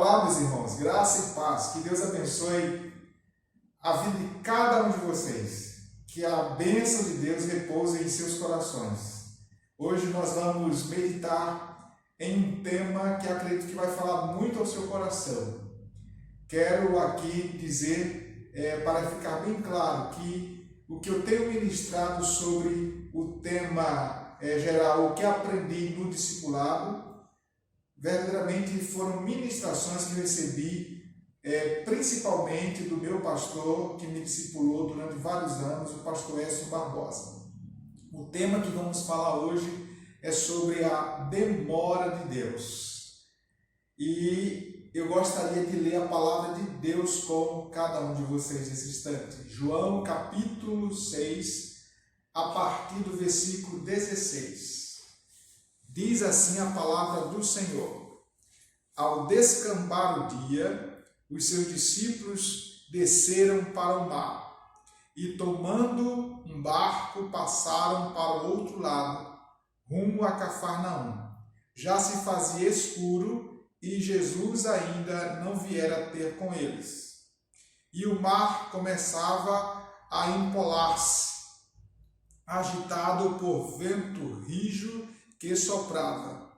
Olá, meus irmãos, graça e paz, que Deus abençoe a vida de cada um de vocês, que a bênção de Deus repouse em seus corações. Hoje nós vamos meditar em um tema que acredito que vai falar muito ao seu coração. Quero aqui dizer, para ficar bem claro, que o que eu tenho ministrado sobre o tema geral, o que aprendi no discipulado, verdadeiramente foram ministrações que eu recebi, principalmente do meu pastor, que me discipulou durante vários anos, o pastor Écio Barbosa. O tema que vamos falar hoje é sobre a demora de Deus. E eu gostaria de ler a palavra de Deus com cada um de vocês nesse instante. João capítulo 6, a partir do versículo 16. Diz assim a palavra do Senhor: Ao descambar o dia, os seus discípulos desceram para o mar e, tomando um barco, passaram para o outro lado, rumo a Cafarnaum. Já se fazia escuro e Jesus ainda não viera ter com eles. E o mar começava a empolar-se, agitado por vento rijo que soprava.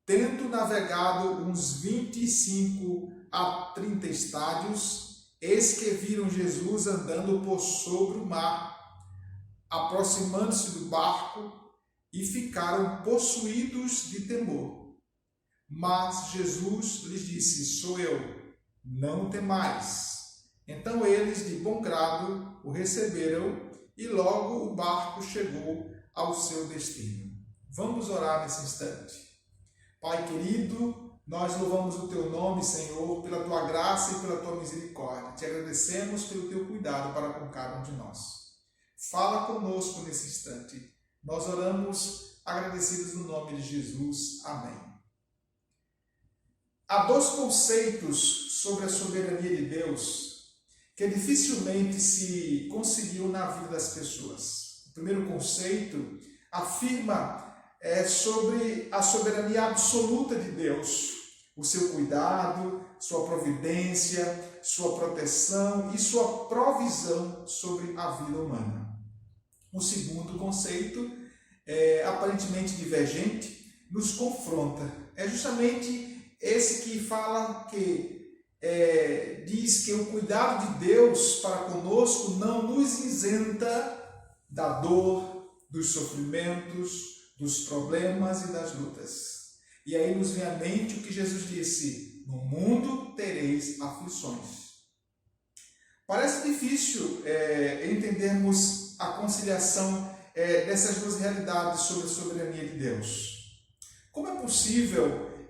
Tendo navegado uns 25 a 30 estádios, eis que viram Jesus andando por sobre o mar, aproximando-se do barco, e ficaram possuídos de temor. Mas Jesus lhes disse: Sou eu, não temais. Então eles, de bom grado, o receberam, e logo o barco chegou ao seu destino. Vamos orar nesse instante. Pai querido, nós louvamos o teu nome, Senhor, pela tua graça e pela tua misericórdia. Te agradecemos pelo teu cuidado para com cada um de nós. Fala conosco nesse instante. Nós oramos agradecidos no nome de Jesus. Amém. Há dois conceitos sobre a soberania de Deus que dificilmente se conseguiu na vida das pessoas. O primeiro conceito afirma sobre a soberania absoluta de Deus, o seu cuidado, sua providência, sua proteção e sua provisão sobre a vida humana. O segundo conceito, aparentemente divergente, nos confronta. É justamente esse que fala diz que o cuidado de Deus para conosco não nos isenta da dor, dos sofrimentos, dos problemas e das lutas. E aí nos vem à mente o que Jesus disse: no mundo tereis aflições. Parece difícil entendermos a conciliação dessas duas realidades sobre a soberania de Deus. Como é possível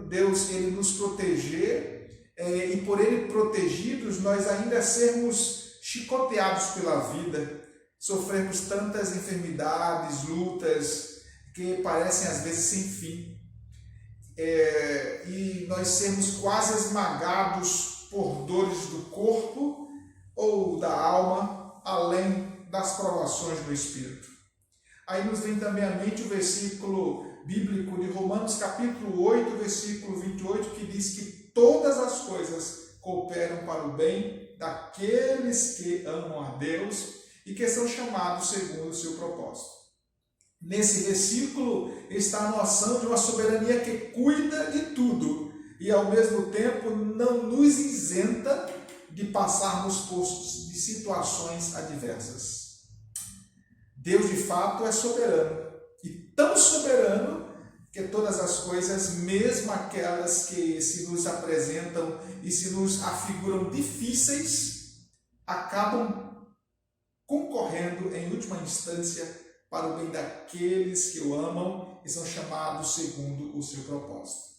Deus ele nos proteger e por ele protegidos nós ainda sermos chicoteados pela vida, sofremos tantas enfermidades, lutas que parecem às vezes sem fim, e nós sermos quase esmagados por dores do corpo ou da alma, além das provações do Espírito. Aí nos vem também à mente o versículo bíblico de Romanos capítulo 8, versículo 28, que diz que todas as coisas cooperam para o bem daqueles que amam a Deus e que são chamados segundo o seu propósito. Nesse versículo está a noção de uma soberania que cuida de tudo e ao mesmo tempo não nos isenta de passarmos por situações adversas. Deus de fato é soberano, e tão soberano que todas as coisas, mesmo aquelas que se nos apresentam e se nos afiguram difíceis, acabam concorrendo em última instância para o bem daqueles que o amam e são chamados segundo o seu propósito.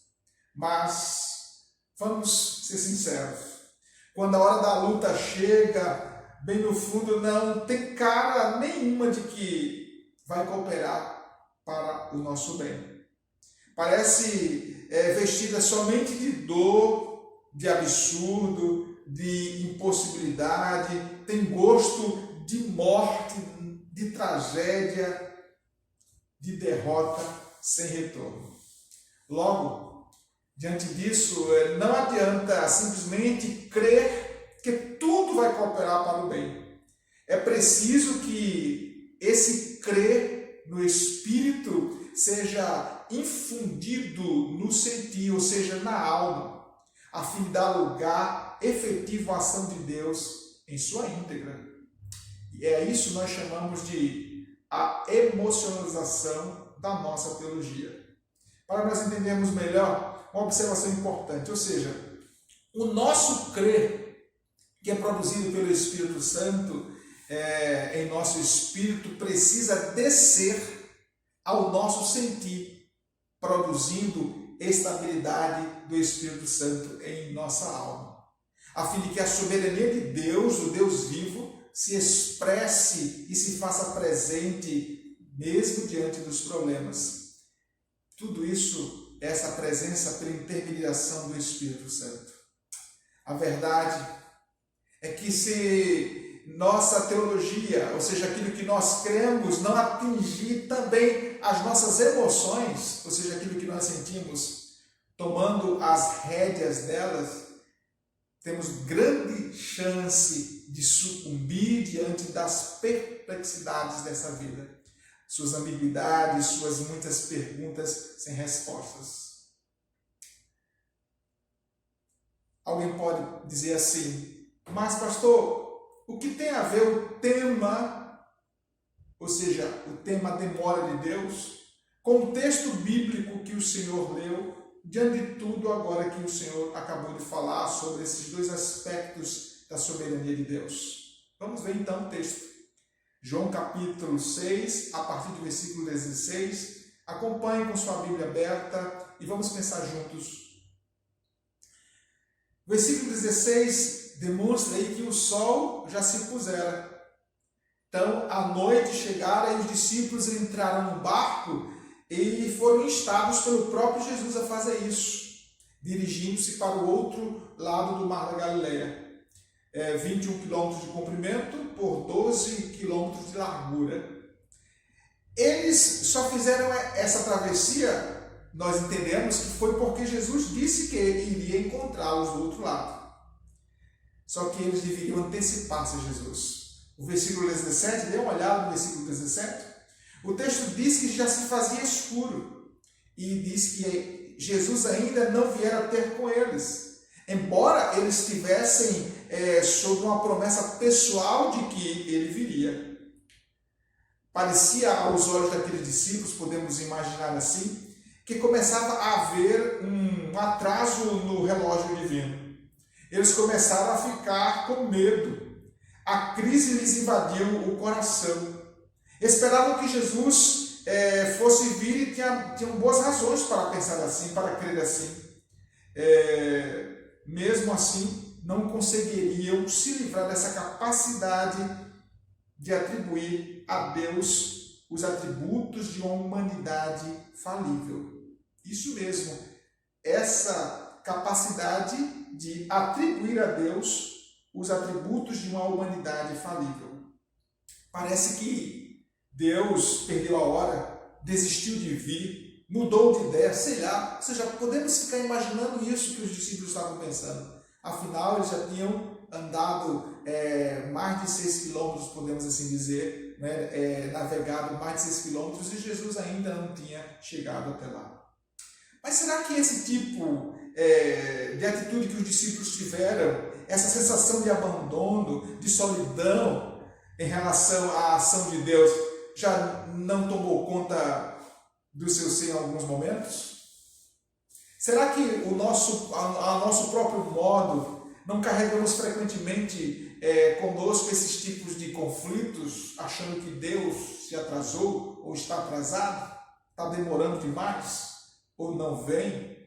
Mas vamos ser sinceros, quando a hora da luta chega, bem no fundo não tem cara nenhuma de que vai cooperar para o nosso bem. Parece vestida somente de dor, de absurdo, de impossibilidade, tem gosto de morte, de tragédia, de derrota sem retorno. Logo, Diante disso, não adianta simplesmente crer que tudo vai cooperar para o bem. É preciso que esse crer no Espírito seja infundido no sentir, ou seja, na alma, a fim de dar lugar efetivo à ação de Deus em sua íntegra. E é isso que nós chamamos de a emocionalização da nossa teologia. Para nós entendermos melhor, uma observação importante, ou seja, o nosso crer, que é produzido pelo Espírito Santo em nosso espírito, precisa descer ao nosso sentir, produzindo estabilidade do Espírito Santo em nossa alma, a fim de que a soberania de Deus, o Deus vivo, se expresse e se faça presente mesmo diante dos problemas. Tudo isso, essa presença pela intermediação do Espírito Santo. A verdade é que se nossa teologia, ou seja, aquilo que nós cremos, não atingir também as nossas emoções, ou seja, aquilo que nós sentimos, tomando as rédeas delas, temos grande chance de sucumbir diante das perplexidades dessa vida, suas ambiguidades, suas muitas perguntas sem respostas. Alguém pode dizer assim, mas pastor, o que tem a ver o tema, ou seja, o tema demora de Deus, com o texto bíblico que o Senhor leu, diante de tudo agora que o Senhor acabou de falar sobre esses dois aspectos da soberania de Deus? Vamos ver então o texto. João capítulo 6, a partir do versículo 16. Acompanhe com sua Bíblia aberta e vamos pensar juntos. O versículo 16 demonstra aí que o sol já se pusera. Então, a noite chegara e os discípulos entraram no barco e foram instados pelo próprio Jesus a fazer isso, dirigindo-se para o outro lado do Mar da Galileia. 21 quilômetros de comprimento por 12 quilômetros de largura. Eles só fizeram essa travessia, nós entendemos que foi porque Jesus disse que iria encontrá-los do outro lado. Só que eles deveriam antecipar-se a Jesus. O versículo 17, dê uma olhada no versículo 17. O texto diz que já se fazia escuro e diz que Jesus ainda não viera ter com eles, embora eles estivessem sob uma promessa pessoal de que ele viria. Parecia aos olhos daqueles discípulos, podemos imaginar assim, que começava a haver um atraso no relógio divino. Eles começaram a ficar com medo. A crise lhes invadiu o coração. Esperavam que Jesus fosse vir e tinham boas razões para pensar assim, para crer assim. Mesmo assim, não conseguiriam se livrar dessa capacidade de atribuir a Deus os atributos de uma humanidade falível. Isso mesmo, essa capacidade de atribuir a Deus os atributos de uma humanidade falível. Parece que Deus perdeu a hora, desistiu de vir, mudou de ideia, sei lá. Ou seja, podemos ficar imaginando isso que os discípulos estavam pensando. Afinal, eles já tinham andado mais de 6 quilômetros, podemos assim dizer, navegado mais de 6 quilômetros e Jesus ainda não tinha chegado até lá. Mas será que esse tipo de atitude que os discípulos tiveram, essa sensação de abandono, de solidão em relação à ação de Deus, já não tomou conta do seu ser em alguns momentos? Será que a nosso próprio modo não carregamos frequentemente conosco esses tipos de conflitos, achando que Deus se atrasou ou está atrasado, está demorando demais ou não vem?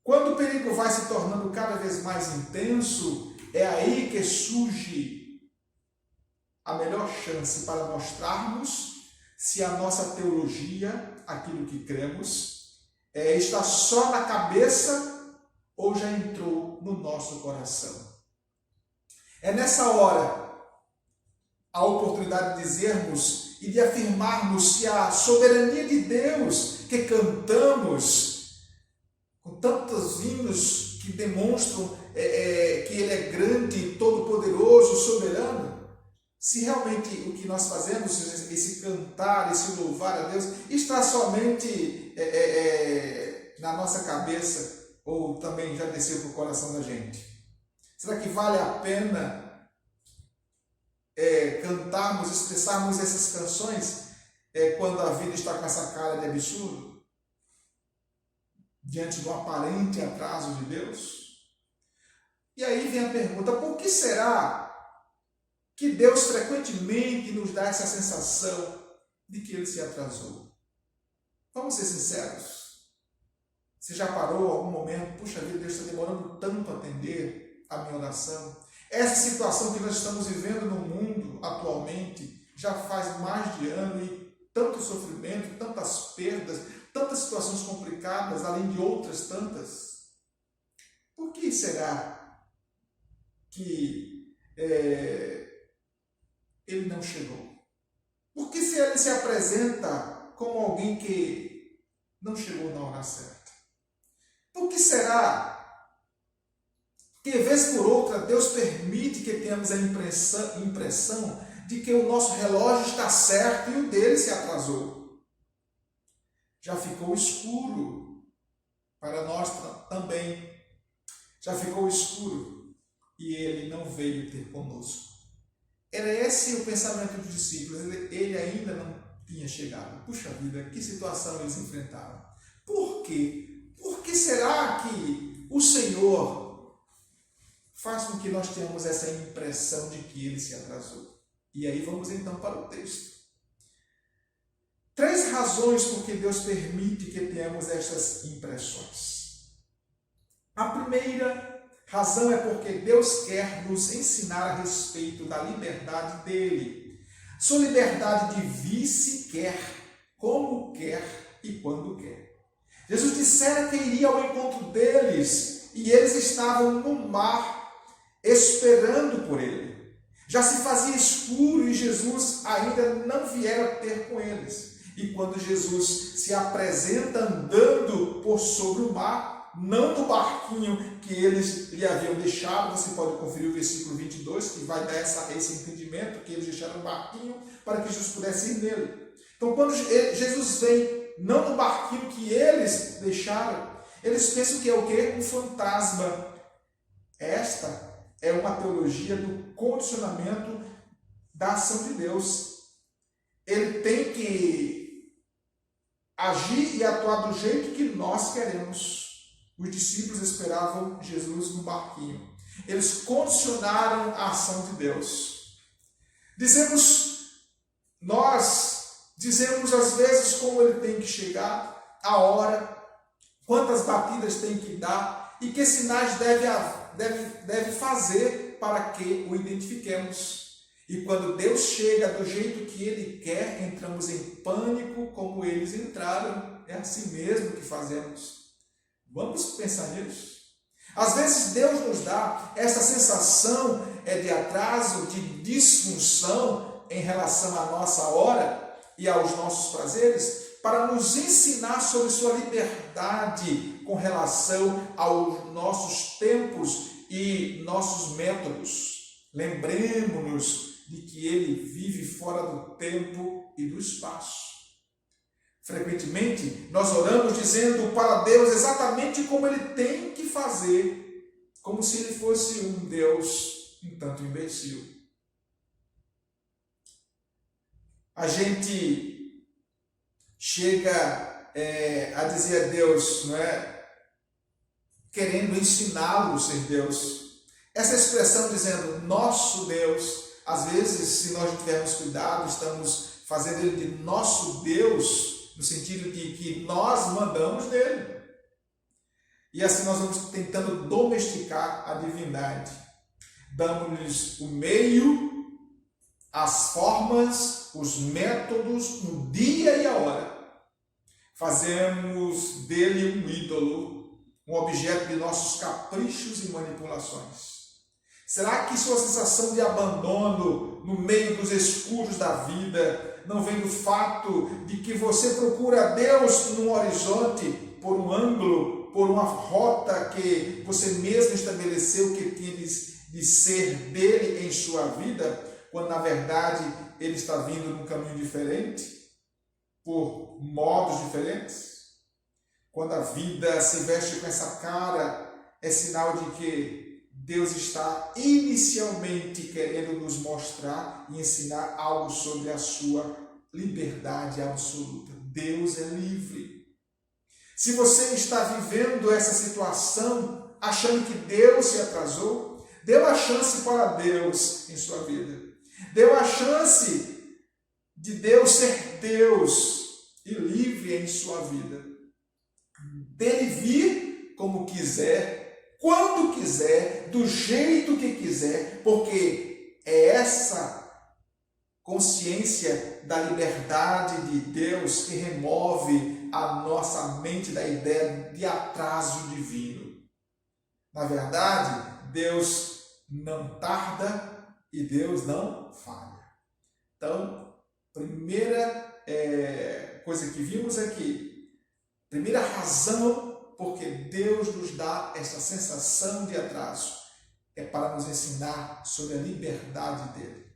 Quando o perigo vai se tornando cada vez mais intenso, é aí que surge a melhor chance para mostrarmos se a nossa teologia, aquilo que cremos, está só na cabeça ou já entrou no nosso coração. É nessa hora a oportunidade de dizermos e de afirmarmos se a soberania de Deus que cantamos tantos hinos que demonstram que Ele é grande, todo-poderoso, soberano, se realmente o que nós fazemos, esse cantar, esse louvar a Deus, está somente na nossa cabeça, ou também já desceu para o coração da gente? Será que vale a pena cantarmos, expressarmos essas canções quando a vida está com essa cara de absurdo? Diante do aparente atraso de Deus? E aí vem a pergunta, por que será que Deus frequentemente nos dá essa sensação de que Ele se atrasou? Vamos ser sinceros. Você já parou em algum momento? Puxa vida, Deus está demorando tanto a atender a minha oração. Essa situação que nós estamos vivendo no mundo atualmente já faz mais de ano e tanto sofrimento, tantas perdas, tantas situações complicadas, além de outras tantas. Por que será que Ele não chegou? Por que se Ele se apresenta como alguém que não chegou na hora certa? Por que será que, vez por outra, Deus permite que tenhamos a impressão de que o nosso relógio está certo e o dele se atrasou? Já ficou escuro para nós também. Já ficou escuro e Ele não veio ter conosco. Era esse o pensamento dos discípulos. Ele ainda não tinha chegado. Puxa vida, que situação eles enfrentaram. Por quê? Por que será que o Senhor faz com que nós tenhamos essa impressão de que Ele se atrasou? E aí vamos então para o texto. 3 razões por que Deus permite que tenhamos estas impressões. A primeira razão é porque Deus quer nos ensinar a respeito da liberdade dele. Sua liberdade de vir se quer, como quer e quando quer. Jesus dissera que iria ao encontro deles e eles estavam no mar esperando por ele. Já se fazia escuro e Jesus ainda não viera ter com eles. E quando Jesus se apresenta andando por sobre o mar, não no barquinho que eles lhe haviam deixado, você pode conferir o versículo 22, que vai dar esse entendimento, que eles deixaram o barquinho para que Jesus pudesse ir nele. Então, quando Jesus vem, não no barquinho que eles deixaram, eles pensam que é o quê? Um fantasma. Esta é uma teologia do condicionamento da ação de Deus. Ele tem que agir e atuar do jeito que nós queremos. Os discípulos esperavam Jesus no barquinho. Eles condicionaram a ação de Deus. Nós dizemos às vezes como ele tem que chegar, a hora, quantas batidas tem que dar e que sinais deve fazer para que o identifiquemos. E quando Deus chega do jeito que Ele quer, entramos em pânico como eles entraram. É assim mesmo que fazemos. Vamos pensar nisso. Às vezes Deus nos dá essa sensação de atraso, de disfunção em relação à nossa hora e aos nossos prazeres, para nos ensinar sobre sua liberdade com relação aos nossos tempos e nossos métodos. Lembremos-nos de que Ele vive fora do tempo e do espaço. Frequentemente, nós oramos dizendo para Deus exatamente como Ele tem que fazer, como se Ele fosse um Deus um tanto imbecil. A gente chega a dizer a Deus, não é? Querendo ensiná-lo a ser Deus. Essa expressão dizendo nosso Deus, às vezes, se nós não tivermos cuidado, estamos fazendo ele de nosso Deus, no sentido de que nós mandamos nele. E assim nós vamos tentando domesticar a divindade. Damos-lhes o meio, as formas, os métodos, o dia e a hora. Fazemos dele um ídolo, um objeto de nossos caprichos e manipulações. Será que sua sensação de abandono no meio dos escuros da vida não vem do fato de que você procura Deus num horizonte, por um ângulo, por uma rota que você mesmo estabeleceu que tinha de ser dele em sua vida, quando na verdade ele está vindo num caminho diferente, por modos diferentes? Quando a vida se veste com essa cara, é sinal de que Deus está inicialmente querendo nos mostrar e ensinar algo sobre a sua liberdade absoluta. Deus é livre. Se você está vivendo essa situação achando que Deus se atrasou, deu a chance para Deus em sua vida. Deu a chance de Deus ser Deus e livre em sua vida. Dele vir como quiser, quando quiser, do jeito que quiser, porque é essa consciência da liberdade de Deus que remove a nossa mente da ideia de atraso divino. Na verdade, Deus não tarda e Deus não falha. Então, primeira coisa que vimos aqui, primeira razão porque Deus nos dá essa sensação de atraso, é para nos ensinar sobre a liberdade dele.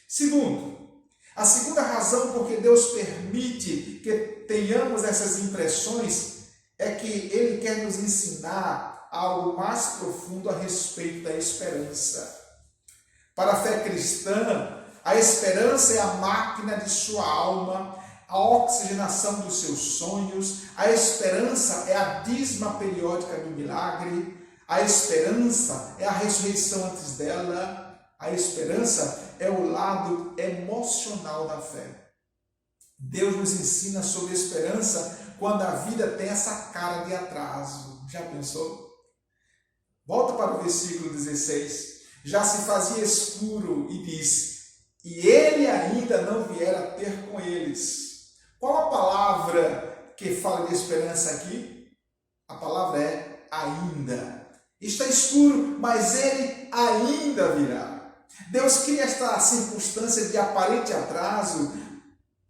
Segundo, a segunda razão porque Deus permite que tenhamos essas impressões é que Ele quer nos ensinar algo mais profundo a respeito da esperança. Para a fé cristã, a esperança é a máquina de sua alma, a oxigenação dos seus sonhos, a esperança é a dízima periódica do milagre, a esperança é a ressurreição antes dela, a esperança é o lado emocional da fé. Deus nos ensina sobre esperança quando a vida tem essa cara de atraso. Já pensou? Volta para o versículo 16. Já se fazia escuro e diz: e ele ainda não viera ter com eles. Qual a palavra que fala de esperança aqui? A palavra é ainda. Está escuro, mas ele ainda virá. Deus cria esta circunstância de aparente atraso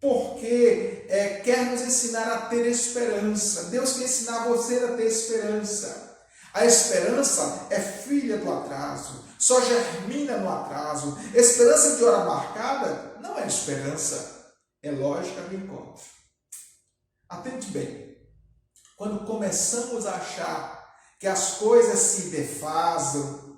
porque quer nos ensinar a ter esperança. Deus quer ensinar você a ter esperança. A esperança é filha do atraso, só germina no atraso. Esperança de hora marcada não é esperança, é lógica do encontro. Atente bem, quando começamos a achar que as coisas se defasam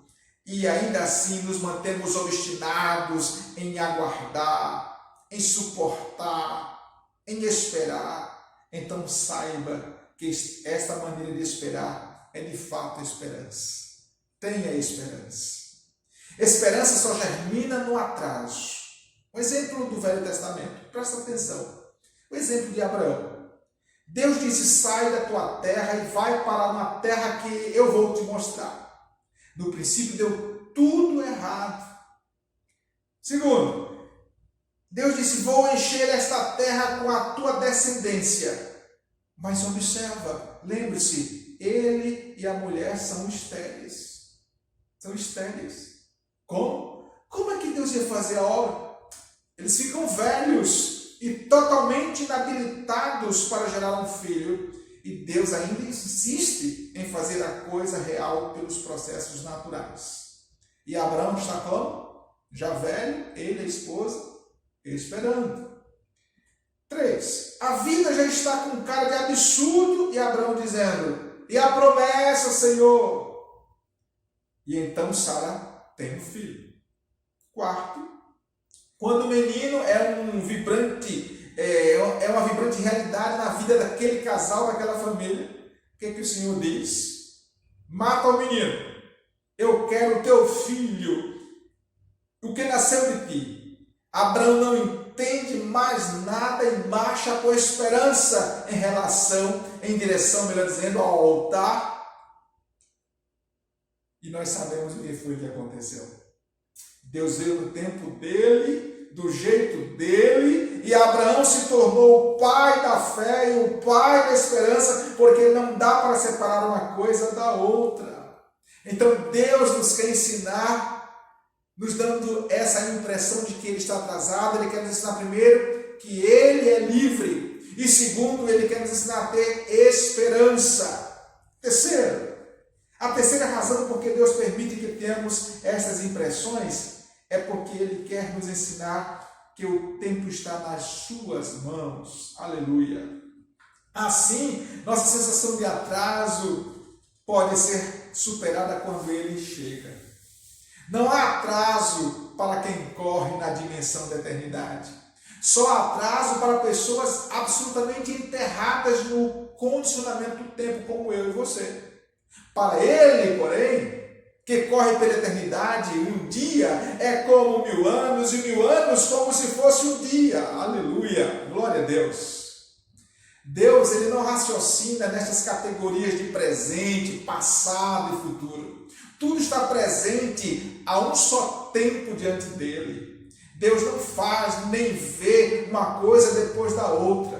e ainda assim nos mantemos obstinados em aguardar, em suportar, em esperar, então saiba que esta maneira de esperar é de fato esperança. Tenha esperança. Esperança só germina no atraso. Um exemplo do Velho Testamento, presta atenção. O exemplo de Abraão. Deus disse: sai da tua terra e vai para uma terra que eu vou te mostrar. No princípio deu tudo errado. Segundo, Deus disse: vou encher esta terra com a tua descendência. Mas observa, lembre-se, ele e a mulher são estéreis. São estéreis. Como? Como é que Deus ia fazer a obra? Eles ficam velhos e totalmente inabilitados para gerar um filho. E Deus ainda insiste em fazer a coisa real pelos processos naturais. E Abraão está como? Já velho, ele e a esposa, esperando. 3. A vida já está com cara de absurdo e Abraão dizendo: e a promessa, Senhor? E então Sara tem um filho. 4. Quando o menino é uma vibrante realidade na vida daquele casal, daquela família, o que o Senhor diz? Mata o menino. Eu quero o teu filho, o que nasceu de ti. Abraão não entende mais nada e marcha com esperança em direção, melhor dizendo, ao altar. E nós sabemos o que foi que aconteceu. Deus veio no tempo dele, do jeito dele, e Abraão se tornou o pai da fé e o pai da esperança, porque não dá para separar uma coisa da outra. Então Deus nos quer ensinar, nos dando essa impressão de que Ele está atrasado. Ele quer nos ensinar primeiro que Ele é livre, e segundo, Ele quer nos ensinar a ter esperança. Terceiro, a terceira razão por que Deus permite que tenhamos essas impressões é porque Ele quer nos ensinar que o tempo está nas suas mãos. Aleluia! Assim, nossa sensação de atraso pode ser superada quando Ele chega. Não há atraso para quem corre na dimensão da eternidade. Só há atraso para pessoas absolutamente enterradas no condicionamento do tempo, como eu e você. Para Ele, porém, que corre pela eternidade, um dia é como 1000 anos, e 1000 anos como se fosse um dia. Aleluia! Glória a Deus! Deus, Ele não raciocina nessas categorias de presente, passado e futuro. Tudo está presente a um só tempo diante dEle. Deus não faz nem vê uma coisa depois da outra.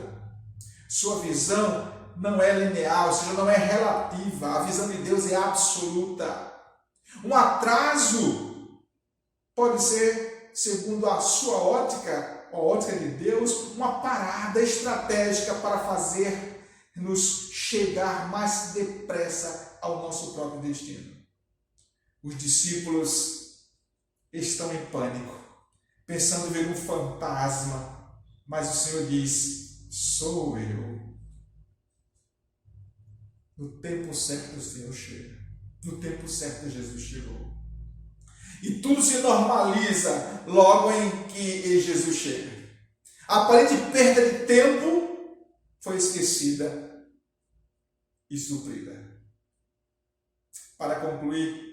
Sua visão não é linear, ou seja, não é relativa. A visão de Deus é absoluta. Um atraso pode ser, segundo a sua ótica, a ótica de Deus, uma parada estratégica para fazer-nos chegar mais depressa ao nosso próprio destino. Os discípulos estão em pânico, pensando ver um fantasma, mas o Senhor diz: sou eu. No tempo certo o Senhor chega. No tempo certo Jesus chegou. E tudo se normaliza logo em que Jesus chega. A aparente perda de tempo foi esquecida e suprida. Para concluir,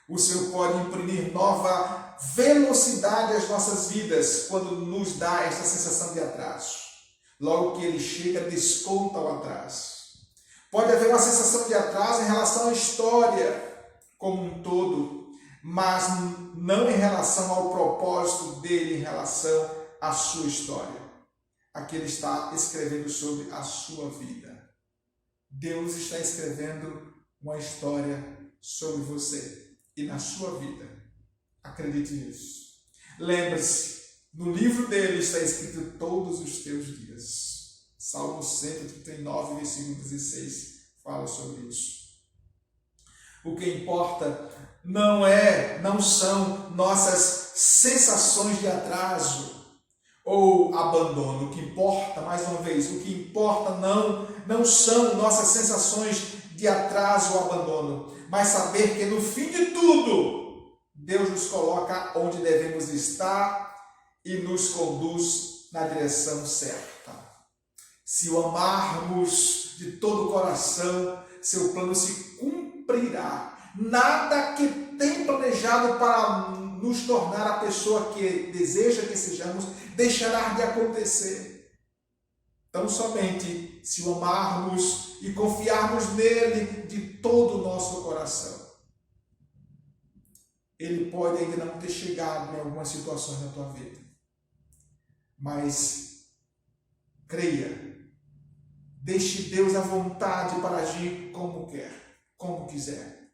o Senhor pode imprimir nova velocidade às nossas vidas quando nos dá essa sensação de atraso. Logo que Ele chega, desconta o atraso. Pode haver uma sensação de atraso em relação à história como um todo, mas não em relação ao propósito dele, em relação à sua história. Aqui Ele está escrevendo sobre a sua vida. Deus está escrevendo uma história sobre você e na sua vida. Acredite nisso. Lembre-se, no livro dele está escrito todos os teus dias. Salmo 139, versículo 16, fala sobre isso. O que importa não são nossas sensações de atraso ou abandono. O que importa, mais uma vez, o que importa não são nossas sensações de atraso ou abandono, mas saber que no fim de tudo, Deus nos coloca onde devemos estar e nos conduz na direção certa. Se o amarmos de todo o coração, seu plano se cumprirá. Nada que tem planejado para nos tornar a pessoa que deseja que sejamos, deixará de acontecer. Tão somente se o amarmos e confiarmos nele de todo o nosso coração. Ele pode ainda não ter chegado em algumas situações na tua vida. Mas creia. Deixe Deus à vontade para agir como quer, como quiser.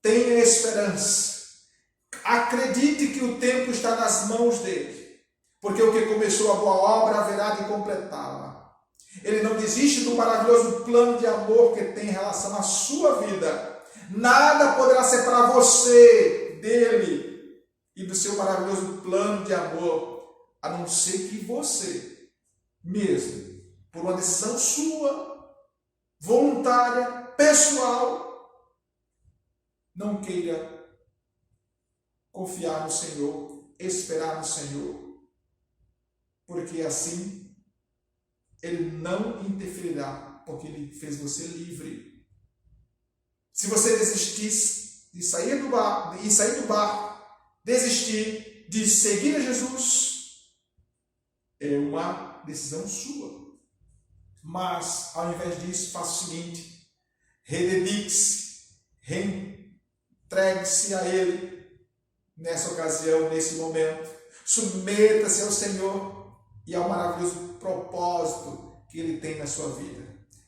Tenha esperança. Acredite que o tempo está nas mãos dele. Porque o que começou a boa obra haverá de completá-la. Ele não desiste do maravilhoso plano de amor que tem em relação à sua vida. Nada poderá separar você dele e do seu maravilhoso plano de amor, a não ser que você mesmo, por uma decisão sua, voluntária, pessoal, não queira confiar no Senhor, esperar no Senhor, porque assim Ele não interferirá, porque Ele fez você livre. Se você desistir de sair do barco, desistir de seguir a Jesus, é uma decisão sua. Mas, ao invés disso, faça o seguinte: rededique-se, entregue-se a Ele nessa ocasião, nesse momento. Submeta-se ao Senhor e ao maravilhoso propósito que Ele tem na sua vida.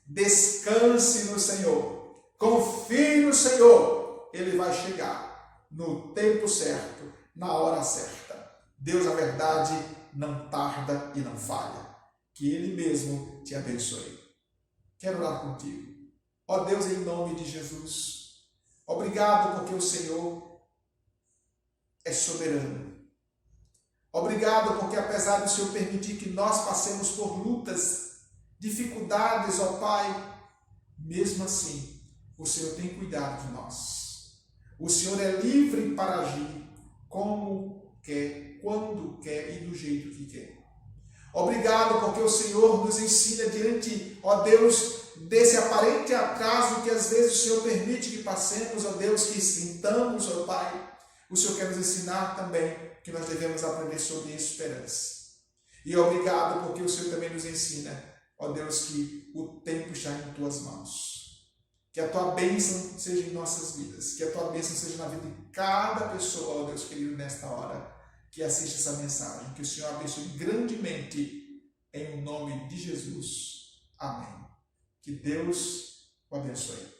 Descanse no Senhor, confie no Senhor. Ele vai chegar no tempo certo, na hora certa. Deus, na verdade, não tarda e não falha. Que Ele mesmo te abençoe. Quero orar contigo. Ó Deus, em nome de Jesus, obrigado porque o Senhor é soberano. Obrigado porque apesar do Senhor permitir que nós passemos por lutas, dificuldades, ó Pai, mesmo assim, o Senhor tem cuidado de nós. O Senhor é livre para agir como quer, quando quer e do jeito que quer. Obrigado porque o Senhor nos ensina diante, ó Deus, desse aparente atraso que às vezes o Senhor permite que passemos, ó Deus, que sintamos, ó Pai. O Senhor quer nos ensinar também que nós devemos aprender sobre esperança. E obrigado porque o Senhor também nos ensina, ó Deus, que o tempo está em tuas mãos. Que a tua bênção seja em nossas vidas. Que a tua bênção seja na vida de cada pessoa, ó Deus querido, nesta hora que assiste essa mensagem. Que o Senhor abençoe grandemente em nome de Jesus. Amém. Que Deus o abençoe.